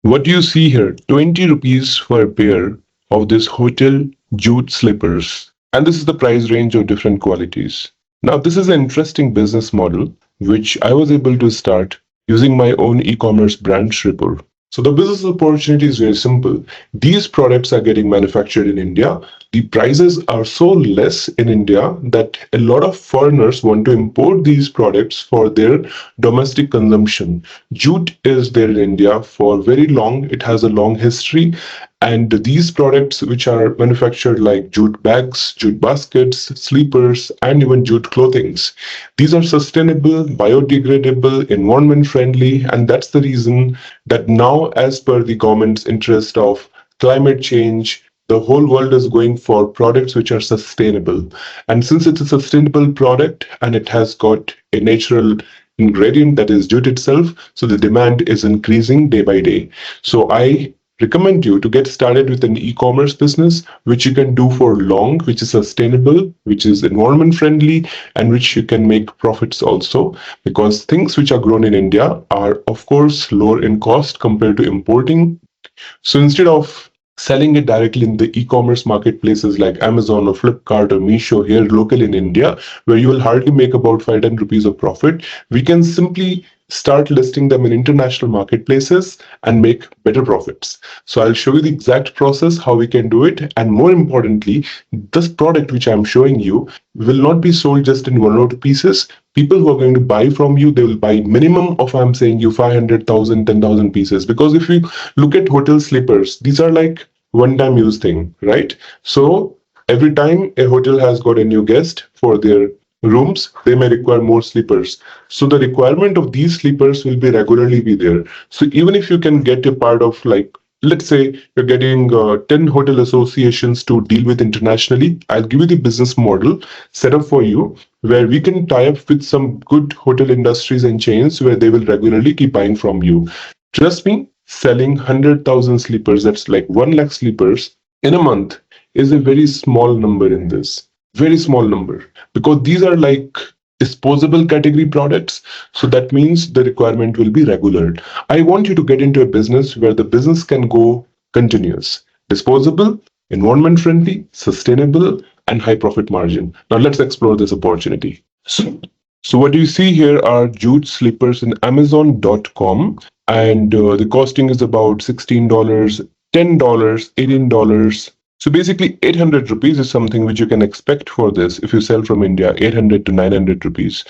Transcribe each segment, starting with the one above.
What do you see here? 20 rupees for a pair of this hotel jute slippers. And this is the price range of different qualities. Now, this is an interesting business model which I was able to start using my own e-commerce brand Shripur. So the business opportunity is very simple. These products are getting manufactured in India. The prices are so less in India that a lot of foreigners want to import these products for their domestic consumption. Jute is there in India for very long. It has a long history. And these products, which are manufactured like jute bags, jute baskets, sleepers, and even jute clothings, these are sustainable, biodegradable, environment friendly, and that's the reason that now, as per the government's interest of climate change, the whole world is going for products which are sustainable. And since it's a sustainable product and it has got a natural ingredient that is jute itself, so the demand is increasing day by day. So I recommend you to get started with an e-commerce business which you can do for long, which is sustainable, which is environment friendly, and which you can make profits also, because things which are grown in India are of course lower in cost compared to importing. So instead of selling it directly in the e-commerce marketplaces like Amazon or Flipkart or Meesho here local in India, where you will hardly make about 5-10 rupees of profit, we can simply start listing them in international marketplaces and make better profits. So I'll show you the exact process, how we can do it. And more importantly, this product which I'm showing you will not be sold just in one or two pieces. People who are going to buy from you, they will buy minimum of, I'm saying you, 500,000, 10,000 pieces. Because if you look at hotel slippers, these are like one-time use thing, right? So every time a hotel has got a new guest for their rooms, they may require more sleepers. So the requirement of these sleepers will be regularly be there. So even if you can get a part of, like, let's say you're getting 10 hotel associations to deal with internationally, I'll give you the business model set up for you where we can tie up with some good hotel industries and chains where they will regularly keep buying from you. Trust me, selling 100,000 sleepers, that's like 1 lakh sleepers in a month, is a very small number in this. Very small number, because these are like disposable category products. So that means the requirement will be regular. I want you to get into a business where the business can go continuous, disposable, environment friendly, sustainable, and high profit margin. Now let's explore this opportunity. So what you see here are jute slippers in Amazon.com, and the costing is about $16, $10, $18. So basically 800 rupees is something which you can expect for this if you sell from India, 800 to 900 rupees.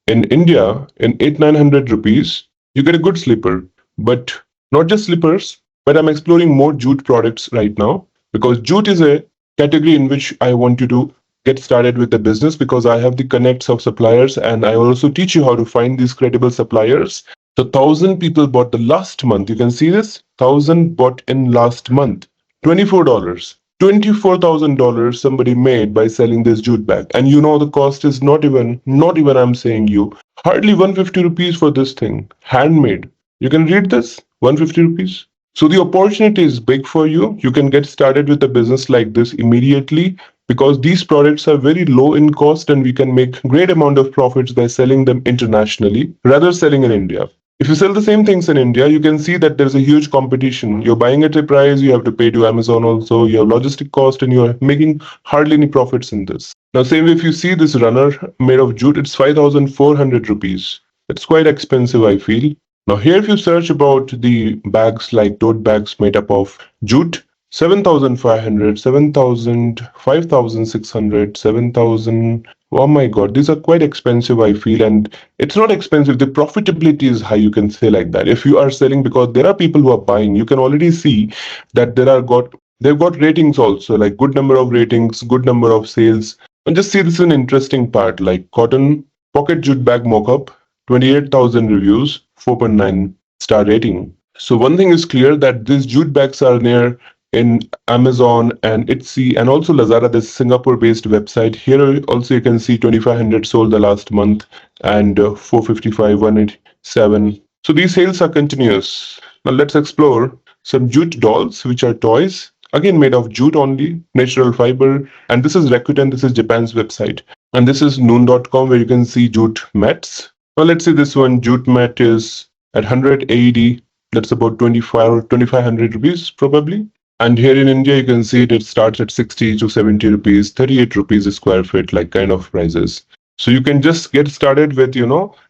In India, in 800-900 rupees, you get a good slipper, but not just slippers, but I'm exploring more jute products right now because jute is a category in which I want you to get started with the business because I have the connects of suppliers and I will also teach you how to find these credible suppliers. So 1,000 people bought the last month. You can see this, 1,000 bought in last month, $24. $24,000 somebody made by selling this jute bag. And you know the cost is not even I'm saying you, hardly 150 rupees for this thing, handmade. You can read this, 150 rupees. So the opportunity is big for you. You can get started with a business like this immediately because these products are very low in cost and we can make great amount of profits by selling them internationally rather selling in India. If you sell the same things in India, you can see that there's a huge competition. You're buying at a price, you have to pay to Amazon also, you have logistic cost, and you're making hardly any profits in this. Now, same way, if you see this runner made of jute, it's 5,400 rupees. It's quite expensive, I feel. Now, here, if you search about the bags like tote bags made up of jute, 7,500, 7,000, 5,600, 7,000. Oh my God, these are quite expensive, I feel. And it's not expensive. The profitability is high, you can say like that. If you are selling, because there are people who are buying, you can already see that they've got ratings also, like good number of ratings, good number of sales. And just see this is an interesting part, like cotton pocket jute bag mock-up, 28,000 reviews, 4.9 star rating. So one thing is clear that these jute bags are near in Amazon and Etsy and also Lazada, this Singapore-based website. Here also you can see 2,500 sold the last month and 455, 187. So these sales are continuous. Now let's explore some jute dolls, which are toys, again made of jute only, natural fiber. And this is Rakuten, this is Japan's website. And this is noon.com where you can see jute mats. Now let's see this one, jute mat is at 180 That's about 25 or 2500 rupees probably. And here in India, you can see it starts at 60 to 70 rupees, 38 rupees a square feet, like kind of prices. So you can just get started with,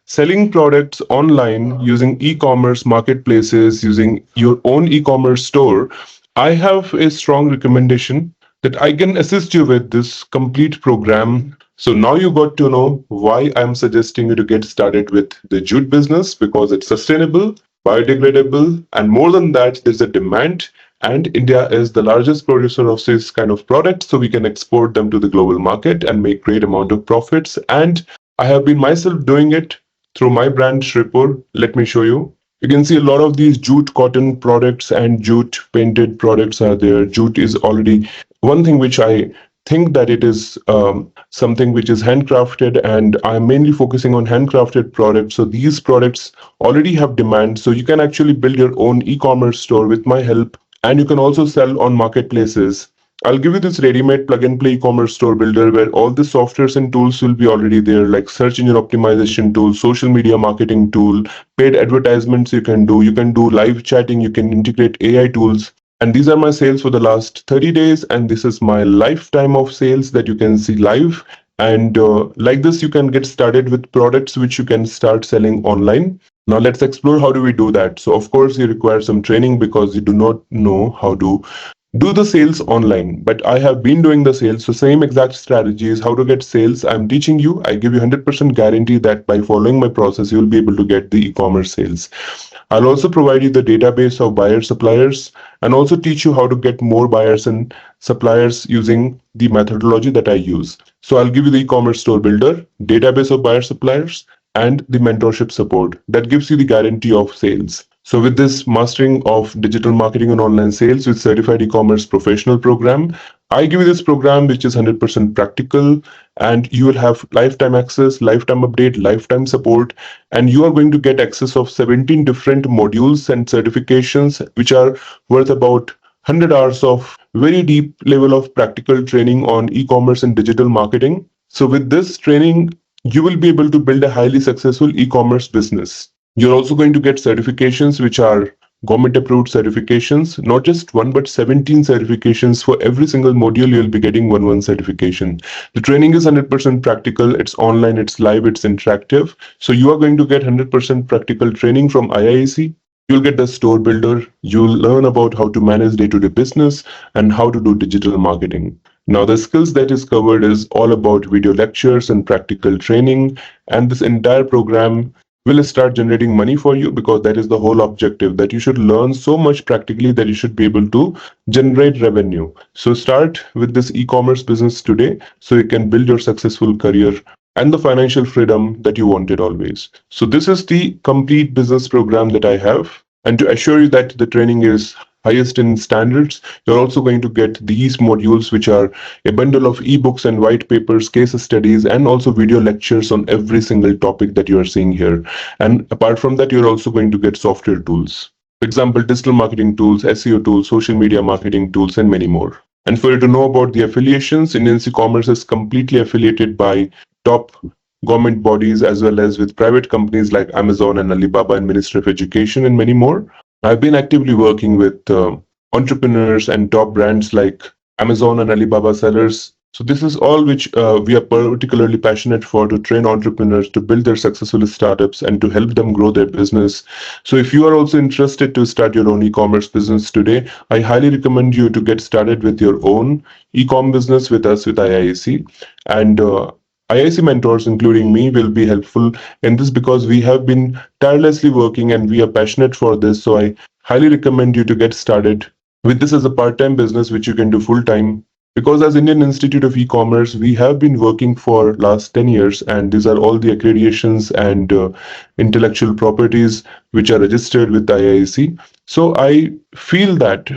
selling products online using e-commerce marketplaces, using your own e-commerce store. I have a strong recommendation that I can assist you with this complete program. So now you got to know why I'm suggesting you to get started with the jute business, because it's sustainable, biodegradable, and more than that, there's a demand. And India is the largest producer of this kind of products, so we can export them to the global market and make great amount of profits. And I have been myself doing it through my brand Shripur. Let me show you. You can see a lot of these jute cotton products and jute painted products are there. Jute is already one thing which I think that it is something which is handcrafted, and I'm mainly focusing on handcrafted products. So these products already have demand. So you can actually build your own e-commerce store with my help, and you can also sell on marketplaces. I'll give you this ready-made plug-and-play e-commerce store builder where all the softwares and tools will be already there, like search engine optimization tool, social media marketing tool, paid advertisements you can do. You can do live chatting. You can integrate AI tools. And these are my sales for the last 30 days. And this is my lifetime of sales that you can see live. And like this, you can get started with products which you can start selling online. Now let's explore how do we do that. So of course you require some training because you do not know how to do the sales online, but I have been doing the sales. So same exact strategies, how to get sales, I'm teaching you. I give you 100% guarantee that by following my process, you'll be able to get the e-commerce sales. I'll also provide you the database of buyers, suppliers, and also teach you how to get more buyers and suppliers using the methodology that I use. So I'll give you the e-commerce store builder, database of buyers, suppliers, and the mentorship support that gives you the guarantee of sales. So with this mastering of digital marketing and online sales with certified e-commerce professional program, I give you this program which is 100% practical, and you will have lifetime access, lifetime update, lifetime support, and you are going to get access of 17 different modules and certifications which are worth about 100 hours of very deep level of practical training on e-commerce and digital marketing. So with this training, you will be able to build a highly successful e-commerce business. You're also going to get certifications which are government approved certifications, not just one, but 17 certifications. For every single module, you'll be getting one certification. The training is 100% practical. It's online, it's live, it's interactive. So you are going to get 100% practical training from IIC. You'll get the store builder. You'll learn about how to manage day-to-day business and how to do digital marketing. Now, the skills that is covered is all about video lectures and practical training. And this entire program will start generating money for you, because that is the whole objective, that you should learn so much practically that you should be able to generate revenue. So start with this e-commerce business today so you can build your successful career and the financial freedom that you wanted always. So this is the complete business program that I have. And to assure you that the training is highest in standards, you're also going to get these modules, which are a bundle of ebooks and white papers, case studies, and also video lectures on every single topic that you are seeing here. And apart from that, you're also going to get software tools. For example, digital marketing tools, SEO tools, social media marketing tools, and many more. And for you to know about the affiliations, Indian e-commerce is completely affiliated by top government bodies as well as with private companies like Amazon and Alibaba and Ministry of Education and many more. I've been actively working with entrepreneurs and top brands like Amazon and Alibaba sellers. So this is all which we are particularly passionate for, to train entrepreneurs to build their successful startups and to help them grow their business. So if you are also interested to start your own e-commerce business today, I highly recommend you to get started with your own e-com business with us, with IIC. And IIC mentors, including me, will be helpful in this because we have been tirelessly working and we are passionate for this. So I highly recommend you to get started with this as a part-time business, which you can do full-time. Because as Indian Institute of E-Commerce, we have been working for last 10 years, and these are all the accreditations and intellectual properties which are registered with the IIC. So I feel that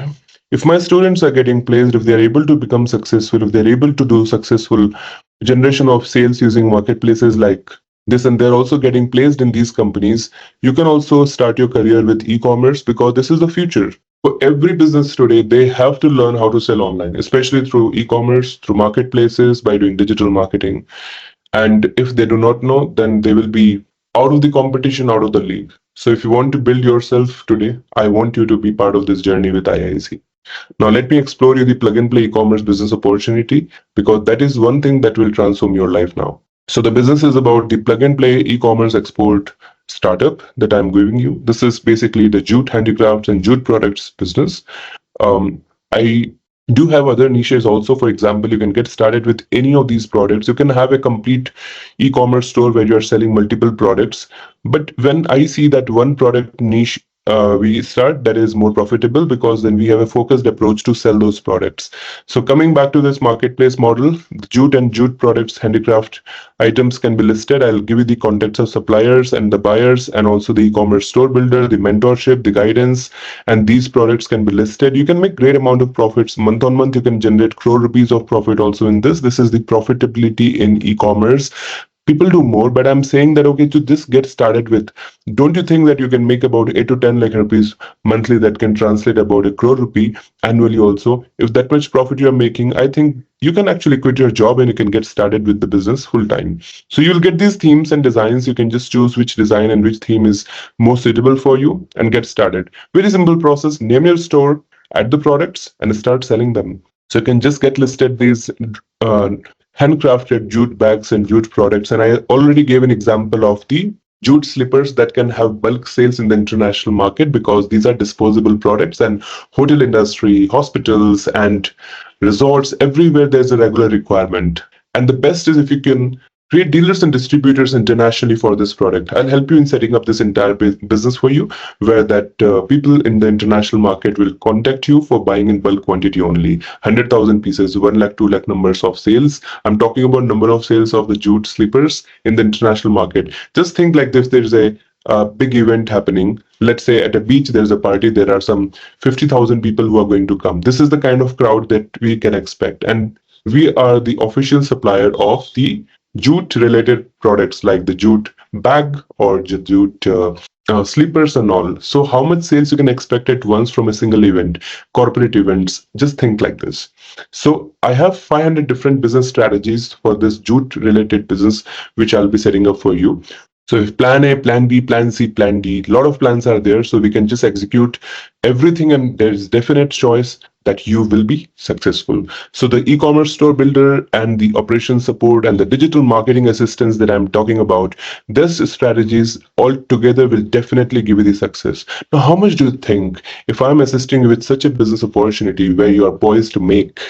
if my students are getting placed, if they're able to become successful, if they're able to do successful generation of sales using marketplaces like this, and they're also getting placed in these companies, you can also start your career with e-commerce, because this is the future. For every business today, they have to learn how to sell online, especially through e-commerce, through marketplaces, by doing digital marketing. And if they do not know, then they will be out of the competition, out of the league. So if you want to build yourself today, I want you to be part of this journey with IIC. Now, let me explore you the plug and play e-commerce business opportunity, because that is one thing that will transform your life now. So the business is about the plug and play e-commerce export startup that I'm giving you. This is basically the jute handicrafts and jute products business. I do have other niches also. For example, you can get started with any of these products. You can have a complete e-commerce store where you're selling multiple products. But when I see that one product niche we start, that is more profitable, because then we have a focused approach to sell those products. So coming back to this marketplace model, the jute and jute products, handicraft items can be listed. I'll give you the contacts of suppliers and the buyers, and also the e-commerce store builder, the mentorship, the guidance, and these products can be listed. You can make great amount of profits month on month. You can generate crore rupees of profit also in this. This is the profitability in e-commerce. People do more, but I'm saying that, okay, to just get started with, don't you think that you can make about 8 to 10 lakh rupees monthly? That can translate about a crore rupee annually also. If that much profit you're making, I think you can actually quit your job and you can get started with the business full time. So you'll get these themes and designs. You can just choose which design and which theme is most suitable for you and get started. Very simple process. Name your store, add the products, and start selling them. So you can just get listed these uh, handcrafted jute bags and jute products. And I already gave an example of the jute slippers that can have bulk sales in the international market, because these are disposable products, and hotel industry, hospitals, and resorts, everywhere there's a regular requirement. And the best is if you can create dealers and distributors internationally for this product. I'll help you in setting up this entire business for you, where that people in the international market will contact you for buying in bulk quantity only. 100,000 pieces, 1 lakh, 2 lakh numbers of sales. I'm talking about number of sales of the jute slippers in the international market. Just think like this: there's a big event happening. Let's say at a beach, there's a party. There are some 50,000 people who are going to come. This is the kind of crowd that we can expect. And we are the official supplier of the jute related products, like the jute bag or jute sleepers and all. So how much sales you can expect at once from a single event? Corporate events, just think like this. So I have 500 different business strategies for this jute related business, which I'll be setting up for you. So if plan A, plan B, plan C, plan D, a lot of plans are there, so we can just execute everything, and there's definite choice that you will be successful. So the e-commerce store builder and the operation support and the digital marketing assistance that I'm talking about, these strategies all together will definitely give you the success. Now, how much do you think, if I'm assisting you with such a business opportunity where you are poised to make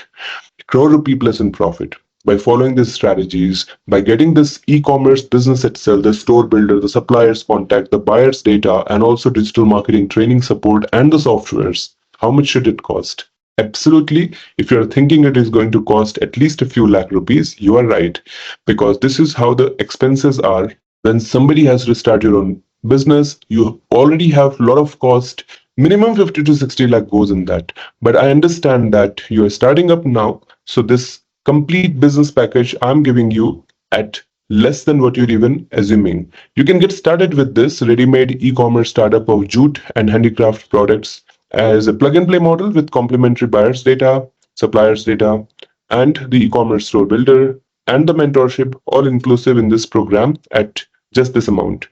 crore rupee plus in profit, by following these strategies, by getting this e-commerce business itself, the store builder, the suppliers contact, the buyers data, and also digital marketing training support and the softwares, how much should it cost? Absolutely, if you're thinking it is going to cost at least a few lakh rupees, you are right, because this is how the expenses are. When somebody has to start your own business, you already have a lot of cost. Minimum 50 to 60 lakh goes in that. But I understand that you are starting up now, so this complete business package I'm giving you at less than what you're even assuming. You can get started with this ready-made e-commerce startup of jute and handicraft products as a plug-and-play model with complementary buyers data, suppliers data, and the e-commerce store builder and the mentorship, all inclusive in this program at just this amount.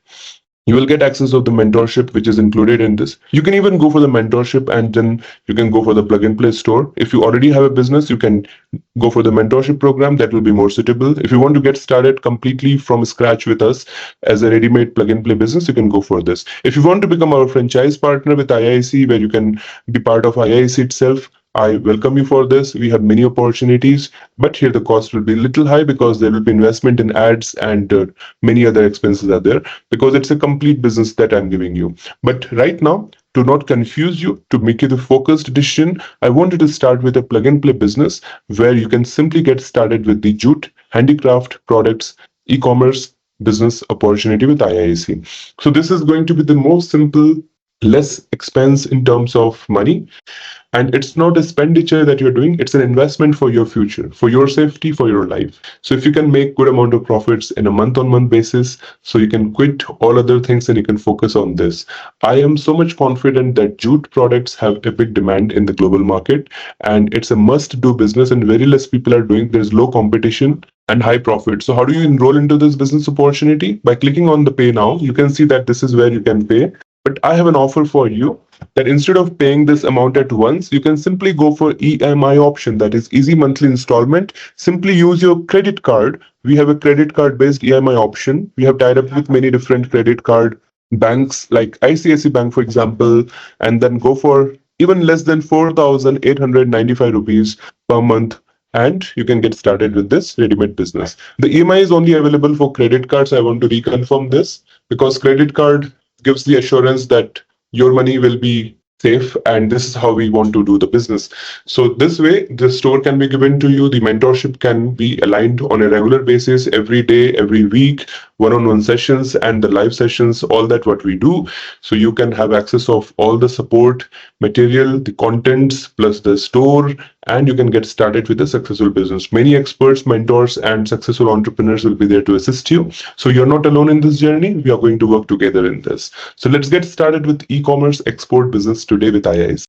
You will get access of the mentorship, which is included in this. You can even go for the mentorship, and then you can go for the plug and play store. If you already have a business, you can go for the mentorship program. That will be more suitable. If you want to get started completely from scratch with us as a ready-made plug and play business, you can go for this. If you want to become our franchise partner with IIC, where you can be part of IIC itself, I welcome you for this. We have many opportunities, but here the cost will be a little high, because there will be investment in ads, and many other expenses are there, because it's a complete business that I'm giving you. But right now, to not confuse you, to make you the focused decision, I wanted to start with a plug and play business where you can simply get started with the jute handicraft products e-commerce business opportunity with IIC. So this is going to be the most simple, less expense in terms of money, and it's not expenditure that you're doing, it's an investment for your future, for your safety, for your life. So if you can make good amount of profits in a month on month basis, so you can quit all other things and you can focus on this. I am so much confident that jute products have a big demand in the global market, and it's a must do business, and very less people are doing. There's low competition and high profit. So how do you enroll into this business opportunity? By clicking on the pay now, you can see that this is where you can pay. But I have an offer for you that instead of paying this amount at once, you can simply go for EMI option, that is easy monthly installment. Simply use your credit card. We have a credit card based EMI option. We have tied up with many different credit card banks like ICICI Bank, for example, and then go for even less than 4,895 rupees per month. And you can get started with this ready-made business. The EMI is only available for credit cards. I want to reconfirm this because credit card gives the assurance that your money will be safe, and this is how we want to do the business. So this way the store can be given to you, the mentorship can be aligned on a regular basis, every day, every week, one-on-one sessions and the live sessions, all that what we do. So you can have access of all the support material, the contents plus the store, and you can get started with a successful business. Many experts, mentors and successful entrepreneurs will be there to assist you. So you're not alone in this journey. We are going to work together in this. So let's get started with e-commerce export business today with IIS.